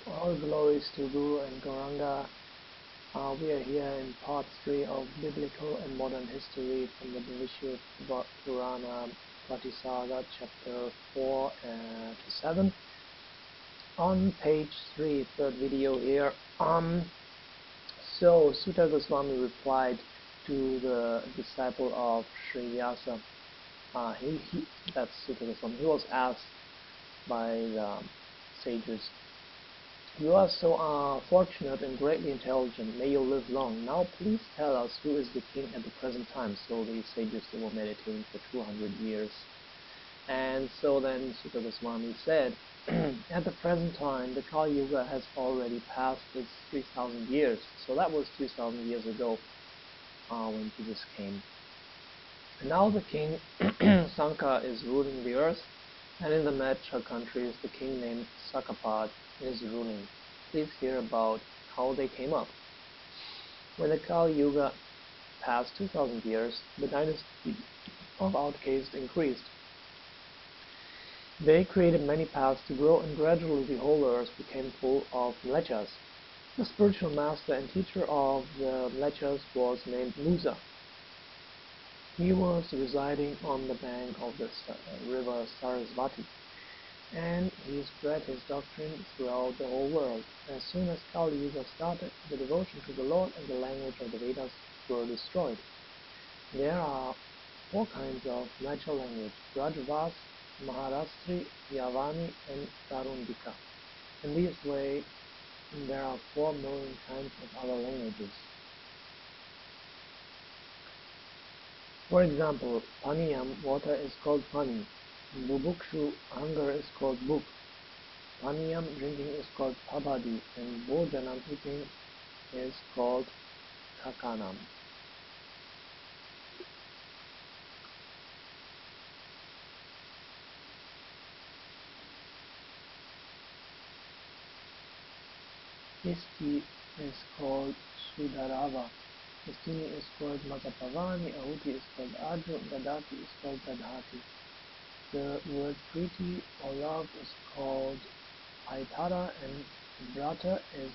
All glories to Guru and Gauranga. We are here in part 3 of Biblical and Modern History from the Bhavishya Purana, Pratisaga, chapter 4 to 7. On page 3, third video here. So Sutta Goswami replied to the disciple of Shri Vyasa. That's Sutta Goswami. He was asked by the sages, "You are so fortunate and greatly intelligent. May you live long. Now please tell us who is the king at the present time." So the sages, they were meditating for 200 years. And so then Sutta Goswami said, at the present time, the Kali Yuga has already passed its 3,000 years. So that was 2,000 years ago when Jesus came. And now the king Sanka is ruling the earth, and in the Matra countries, the king named Sakapad is ruling. Please hear about how they came up. When the Kali Yuga passed 2,000 years, the dynasty of outcasts increased. They created many paths to grow, and gradually the whole earth became full of mlechas. The spiritual master and teacher of the mlechas was named Musa. He was residing on the bank of the river Sarasvati, and he spread his doctrine throughout the whole world. As soon as Kali Yuga started, the devotion to the Lord and the language of the Vedas were destroyed. There are 4 kinds of natural language: Brajavas, Maharashtra, Yavani, and Tarundika. In this way, there are 4 million kinds of other languages. For example, Paniyam, water, is called Pani. Bubukshu, hunger, is called Buk. Paniyam, drinking, is called Pabadi, and Bhojanam, eating, is called Kakanam. Isti is called Sudarava. Istini is called Matapavani. Ahuti is called Aju. Dadati is called Dadhati. The word Priti or love is called Paitara, and Brata is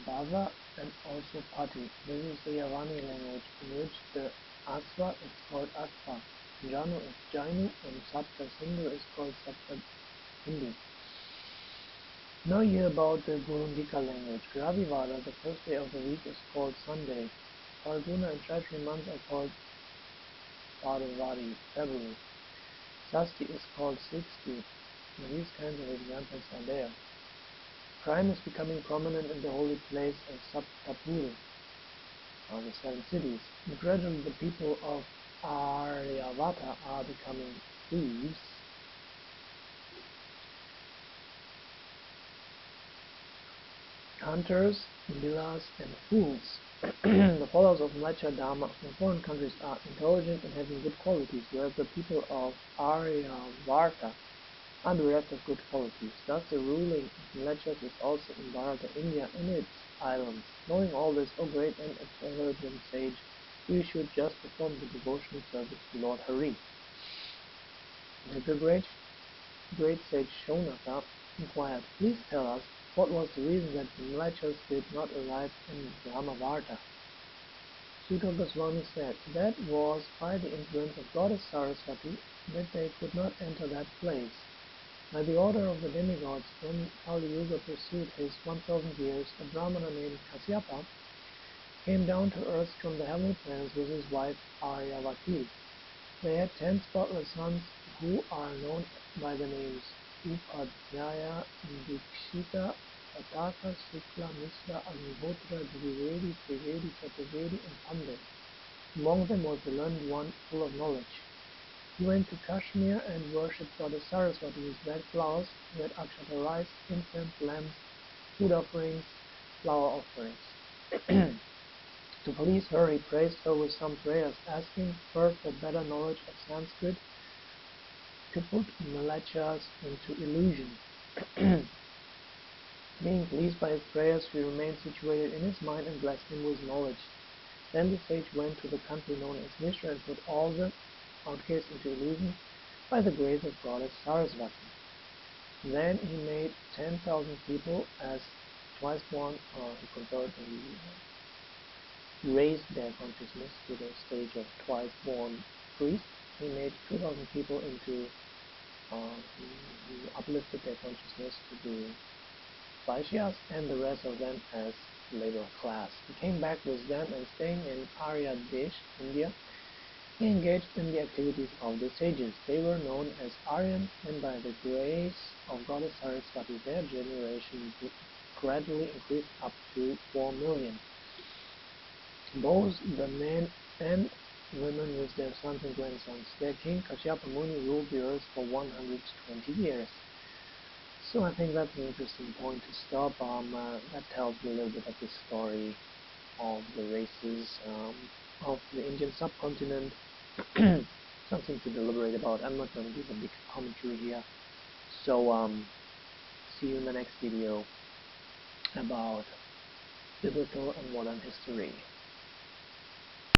Bava and also Pati. This is the Yavani language, in which the Asva is called Aspa, Janu is Jainu, and Sapta Sindhu is called Sapta Hindi. Now hear about the Burundika language. Ravivada, the first day of the week, is called Sunday. Falguna and Chaitri months are called Parvari, February. Sasti is called 60. And these kinds of examples are there. Crime is becoming prominent in the holy place of Saptapuri, or the 7 cities. And gradually the people of Aryavata are becoming thieves. Hunters, villas, and fools. The followers of Mlecha Dharma from foreign countries are intelligent and having good qualities, whereas the people of Aryavarta are bereft of good qualities. Thus the ruling of Mlechas is also in Bharata, India, and its islands. Knowing all this, O great and intelligent sage, we should just perform the devotional service to Lord Hari. The great sage Shonaka inquired, "Please tell us, what was the reason that the Mlechas did not arrive in Brahmavarta?" Sutta Goswami said, "That was by the influence of Goddess Saraswati that they could not enter that place. By the order of the demigods, when Kali Yuga pursued his 1,000 years, a Brahmana named Kasyapa came down to earth from the heavenly planets with his wife Aryavati. They had 10 spotless sons who are known by the names Upadhyaya, Dikshita, Pataka, Shukla, Mishra, Agnihotra, Dvivedi, Trivedi, Chaturvedi, and Pandey. Among them was the learned one, full of knowledge. He went to Kashmir and worshipped Goddess Saraswati with red flowers, red akshata rice, incense, lamps, food offerings, flower offerings. To please her, he praised her with some prayers, asking her for better knowledge of Sanskrit, to put Mlechas into illusion. Being pleased by his prayers, she remained situated in his mind and blessed him with knowledge. Then the sage went to the country known as Mishra and put all the outcasts into illusion. by the grace of Goddess Saraswati. Then he made 10,000 people as twice born. He conferred and raised their consciousness to the stage of twice born priests. He made 2,000 people into, he uplifted their consciousness to the Vaishyas and the rest of them as labor class. He came back with them and staying in Arya Desh, India, he engaged in the activities of the sages. They were known as Aryans, and by the grace of Goddess Saraswati, their generation gradually increased up to 4 million. Both the men and women with their sons and grandsons. Their king Kashyapa Muni ruled the earth for 120 years. So I think that's an interesting point to stop. That tells you a little bit of the story of the races of the Indian subcontinent. Something to deliberate about. I'm not going to give a big commentary here. So see you in the next video about biblical and modern history.